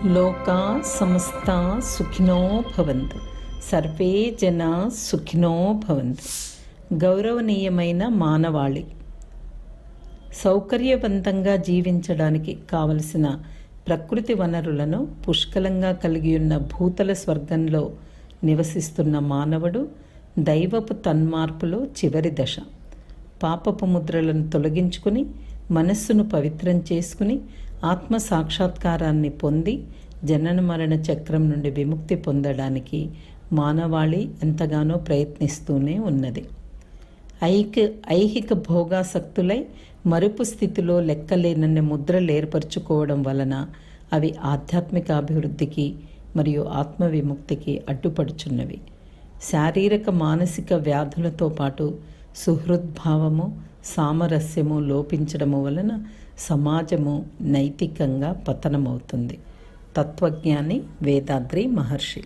లోకా సమస్తా సుఖినో భవంతు, సర్వే జనా సుఖినో భవంతు. గౌరవనీయమైన మానవాళి, సౌకర్యవంతంగా జీవించడానికి కావలసిన ప్రకృతి వనరులను పుష్కలంగా కలిగి ఉన్న భూతల స్వర్గంలో నివసిస్తున్న మానవుడు దైవపు తన్మార్పులో చివరి దశ. పాపపు ముద్రలను తొలగించుకుని మనస్సును పవిత్రం చేసుకుని ఆత్మ సాక్షాత్కారాన్ని పొంది జనన మరణ చక్రం నుండి విముక్తి పొందడానికి మానవాళి ఎంతగానో ప్రయత్నిస్తూనే ఉన్నది. ఐహిక భోగాసక్తులై మరుపు స్థితిలో లెక్కలేనన్ని ముద్రలు ఏర్పరచుకోవడం వలన అవి ఆధ్యాత్మిక అభివృద్ధికి మరియు ఆత్మ విముక్తికి అడ్డుపడుచున్నవి. శారీరక మానసిక వ్యాధులతో పాటు సుహృద్భావము సామరస్యము లోపించడము వలన సమాజము నైతికంగా పతనమవుతుంది. తత్వజ్ఞాని వేదాద్రి మహర్షి.